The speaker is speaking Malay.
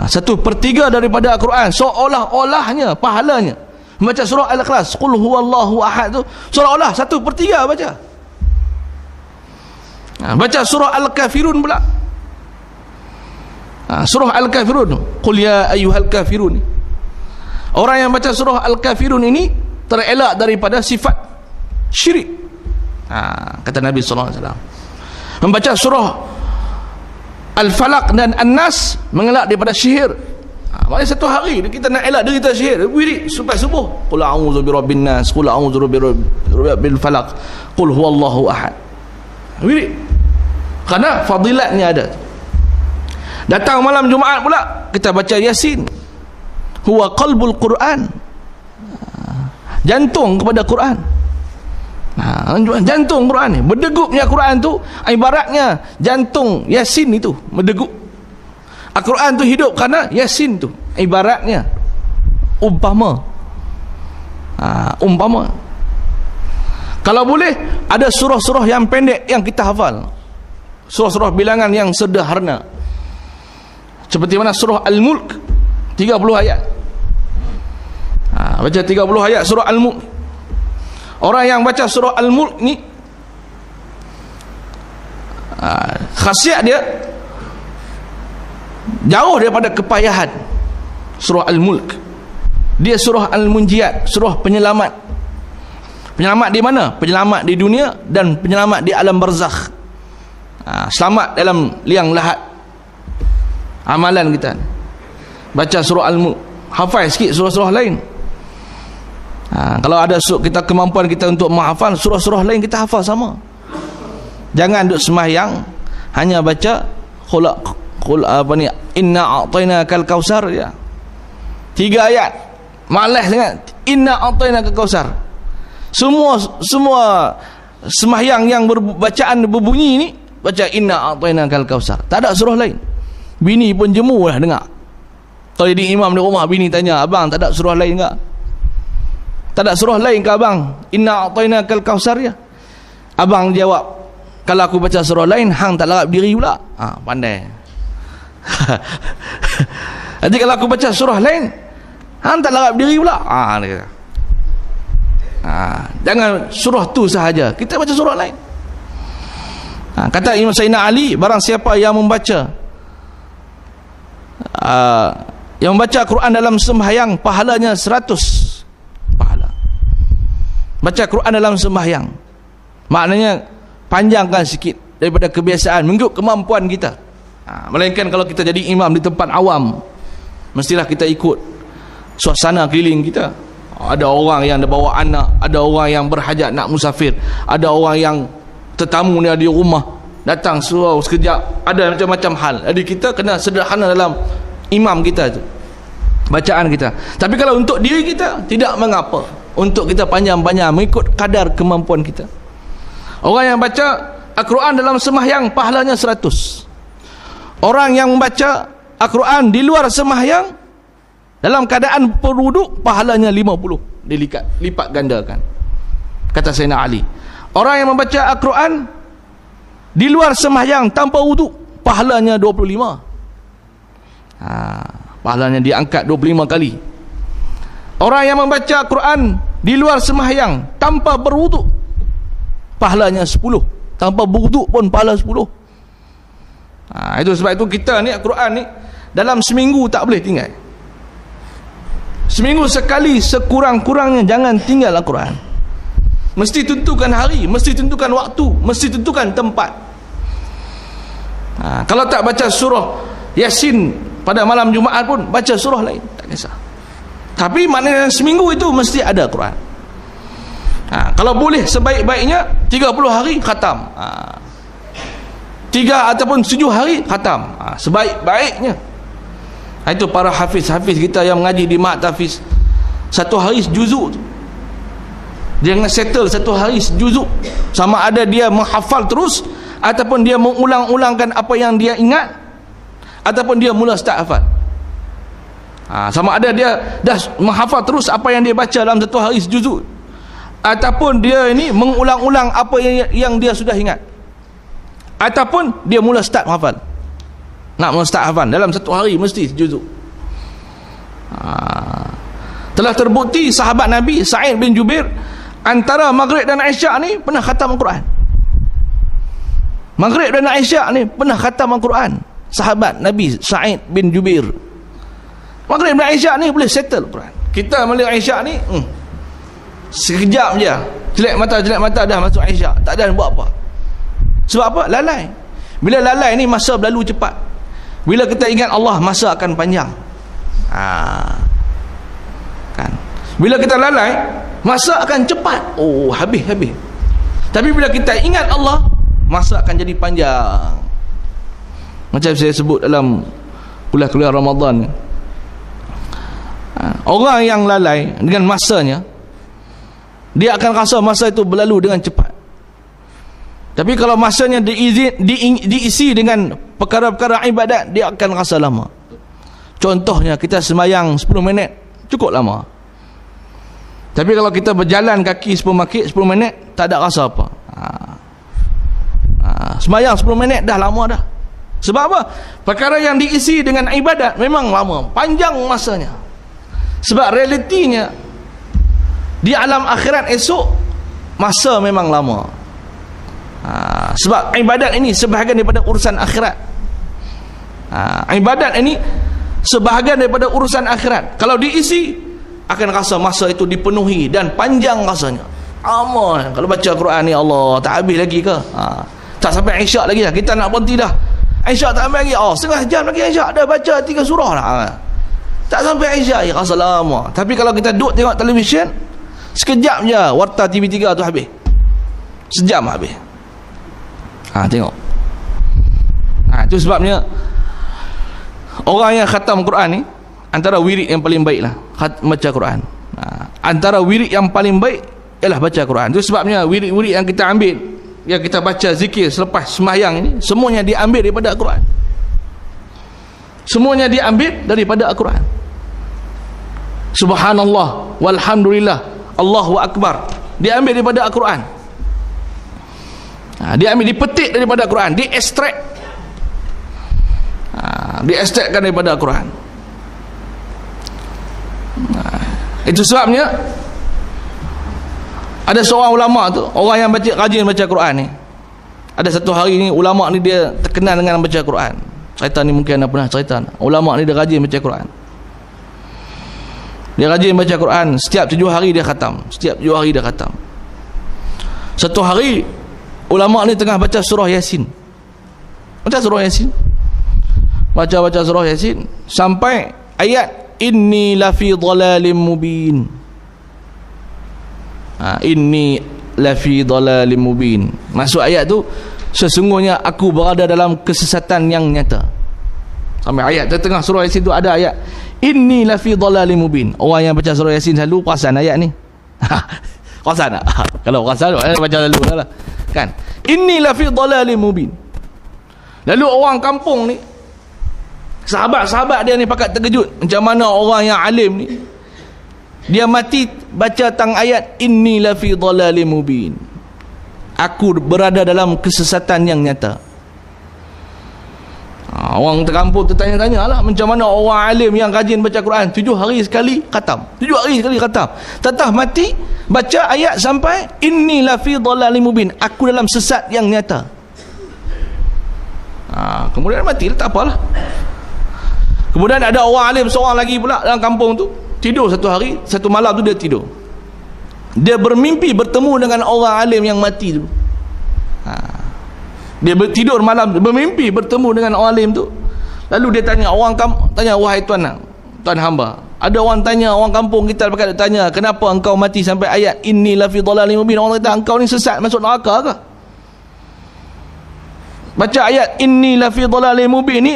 1/3 daripada Al-Quran, seolah-olahnya pahalanya baca surah Al-Ikhlas, qul huwallahu ahad tu seolah-olah 1/3 baca. Baca surah Al-Kafirun pula, surah Al-Kafirun, qul ya ayyuhal kafirun. Orang yang baca surah Al-Kafirun ini terelak daripada sifat syirik. Kata Nabi sallallahu alaihi wasallam, membaca surah Al-Falaq dan An-Nas mengelak daripada sihir. Maknanya satu hari kita nak elak diri kita sihir, wirid sampai subuh, qul a'udzu birabbin nas, qul a'udzu birabbil falaq, qul huwallahu ahad. Wirid. Kerana fadilatnya ada. Datang malam Jumaat pula kita baca Yasin. Huwa qalbul Quran. Jantung kepada Quran. Jantung Quran ni, berdegupnya Quran tu ibaratnya jantung Yasin itu berdegup. Al-Quran tu hidup kerana Yasin tu ibaratnya umpama. Kalau boleh ada surah-surah yang pendek yang kita hafal, surah-surah bilangan yang sederhana, seperti mana surah Al-Mulk 30 ayat. Baca 30 ayat surah Al-Mulk. Orang yang baca surah Al-Mulk ni khasiat dia jauh daripada kepayahan. Surah Al-Mulk dia surah Al-Munjiat, surah penyelamat. Penyelamat di mana? Penyelamat di dunia dan penyelamat di alam barzakh. Selamat dalam liang lahat amalan kita. Baca surah Al-Mulk, hafal sikit surah-surah lain. Kalau ada kita kemampuan kita untuk menghafal surah-surah lain, kita hafal sama. Jangan duk sembahyang hanya baca inna a'tainakal kausar ya. 3 ayat. Malas sangat. Inna a'tainakal kausar. Semua sembahyang yang bacaan berbunyi ni baca inna a'tainakal kausar. Tak ada surah lain. Bini pun jemu lah dengar. Kalau jadi imam di rumah, bini tanya, abang tak ada surah lain ke? Tak ada surah lain ke abang? Inna a'tainakal kausar ya. Abang jawab, kalau aku baca surah lain, hang tak larap diri pula. Pandai. Jadi kalau aku baca surah lain, hang tak larap diri pula. Dia kata. Jangan surah tu sahaja, kita baca surah lain. Kata Imam Sayyidina Ali, barang siapa yang membaca Quran dalam sembahyang, pahalanya 100 pahala. Baca Quran dalam sembahyang maknanya panjangkan sikit daripada kebiasaan, mengikut kemampuan kita. Melainkan kalau kita jadi imam di tempat awam, mestilah kita ikut suasana keliling kita. Ada orang yang ada bawa anak, ada orang yang berhajat nak musafir, ada orang yang tetamu ni di rumah, datang suruh sekejap, ada macam-macam hal. Jadi kita kena sederhana dalam imam kita tu, bacaan kita. Tapi kalau untuk diri kita, tidak mengapa untuk kita panjang-panjang mengikut kadar kemampuan kita. Orang yang baca Al-Quran dalam sembahyang pahalanya 100. Orang yang membaca Al-Quran di luar sembahyang dalam keadaan berwuduk, pahalanya 50, lipat gandakan. Kata Sayyidina Ali, orang yang membaca Al-Quran di luar sembahyang tanpa wuduk, pahalanya 25. Pahalanya diangkat 25 kali. Orang yang membaca Al-Quran di luar sembahyang tanpa berwuduk, pahalanya 10. Tanpa berwuduk pun pahala 10. Itu sebab itu kita ni Al-Quran ni dalam seminggu tak boleh tinggal. Seminggu sekali sekurang-kurangnya jangan tinggal Al-Quran. Mesti tentukan hari, mesti tentukan waktu, mesti tentukan tempat. Kalau tak baca surah Yasin pada malam Jumaat pun baca surah lain, tak kisah. Tapi maknanya seminggu itu mesti ada Quran. Kalau boleh sebaik-baiknya 30 hari khatam. 3 ataupun 7 hari khatam. Sebaik-baiknya. Itu para hafiz-hafiz kita yang mengaji di Ma'had Tahfiz, 1 hari sejuzuk. Dia kena settle 1 hari sejuzuk. Sama ada dia menghafal terus ataupun dia mengulang-ulangkan apa yang dia ingat, ataupun dia mula start hafal. Sama ada dia dah menghafal terus apa yang dia baca dalam 1 hari sejuzuk, ataupun dia ini mengulang-ulang apa yang dia sudah ingat, ataupun dia mula start hafal. nak mustahafan dalam satu hari mesti juzuk. Telah terbukti sahabat Nabi Sa'id bin Jubair antara Maghrib dan Isyak ni pernah khatam Al-Quran. Maghrib dan Isyak ni pernah khatam Al-Quran. Sahabat Nabi Sa'id bin Jubair. Maghrib dan Isyak ni boleh settle Al-Quran. Kita melihat Isyak ni sekejap je, jelek mata dah masuk Isyak, tak ada buat apa. Sebab apa? Lalai. Bila lalai ni masa berlalu cepat. Bila kita ingat Allah, masa akan panjang. Kan? Bila kita lalai, masa akan cepat. Oh, habis. Tapi bila kita ingat Allah, masa akan jadi panjang. Macam saya sebut dalam kuliah Ramadan, orang yang lalai dengan masanya, dia akan rasa masa itu berlalu dengan cepat. Tapi kalau masanya diisi dengan perkara-perkara ibadat, dia akan rasa lama. Contohnya kita sembahyang 10 minit cukup lama. Tapi kalau kita berjalan kaki supermarket 10 minit, tak ada rasa apa. Sembahyang 10 minit dah lama dah. Sebab apa? Perkara yang diisi dengan ibadat memang lama, panjang masanya. Sebab realitinya di alam akhirat esok masa memang lama. Sebab ibadat ini sebahagian daripada urusan akhirat. Ibadat ini sebahagian daripada urusan akhirat. Kalau diisi, akan rasa masa itu dipenuhi dan panjang rasanya. Amal. Kalau baca Quran ni, Allah, tak habis lagi ke? Tak sampai Isyak lagi dah. Kita nak berhenti dah. Isyak tak sampai lagi. Setengah jam lagi Isyak. Dah baca 3 surah dah. Tak sampai Isyak, rasa lama. Tapi kalau kita duduk tengok televisyen, sekejap je warta TV3 tu habis. Sejam habis. Tengok. Itu sebabnya orang yang khatam Quran ni antara wirid yang paling baik lah baca Quran. Antara wirid yang paling baik ialah baca Quran. Itu sebabnya wirid-wirid yang kita ambil, yang kita baca zikir selepas sembahyang ini, semuanya diambil daripada Al-Quran. Semuanya diambil daripada Al-Quran. Subhanallah walhamdulillah Allahu Akbar, diambil daripada Al-Quran. Diambil, dipetik daripada Al-Quran, diekstrak, diekstrakkan daripada Al-Quran. Itu sebabnya ada seorang ulama tu, orang yang rajin baca Quran ni. Ada satu hari ni ulama ni dia terkenal dengan baca Quran. Cerita ni mungkin anda pernah cerita. Ulama ni dia rajin baca Quran. Dia rajin baca Quran, setiap 7 hari dia khatam. Satu hari ulama ni tengah baca surah Yasin. Baca surah Yasin. Baca surah Yasin sampai ayat inni lafi dhalalim mubin. Inni lafi dhalalim mubin. Masuk ayat tu, sesungguhnya aku berada dalam kesesatan yang nyata. Sampai ayat tengah surah Yasin tu ada ayat inni lafi dhalalim mubin. Orang yang baca surah Yasin selalu perasan ayat ni. Perasan tak? Kalau perasan baca lalu lah kan. Inni lafi dhalalim mubin. Lalu orang kampung ni, sahabat-sahabat dia ni pakat terkejut macam mana orang yang alim ni dia mati baca tang ayat inni lafi dhalalim mubin. Aku berada dalam kesesatan yang nyata. Orang terkampung tertanya-tanya lah, macam mana orang alim yang rajin baca Quran 7 hari sekali khatam, 7 hari sekali khatam, tetap mati baca ayat sampai inni lafi dhalalim mubin, aku dalam sesat yang nyata. Kemudian mati tak apalah. Kemudian ada orang alim seorang lagi pula dalam kampung tu, tidur satu hari, satu malam tu dia tidur, dia bermimpi bertemu dengan orang alim yang mati tu. Dia tidur malam, bermimpi bertemu dengan orang alim tu. Lalu dia tanya tanya, wahai tuan hamba, ada orang tanya, orang kampung kita pakai tanya, kenapa engkau mati sampai ayat inni lafi dhalalim mubin? Orang kata engkau ni sesat, masuk neraka ke? Baca ayat inni lafi dhalalim mubin ni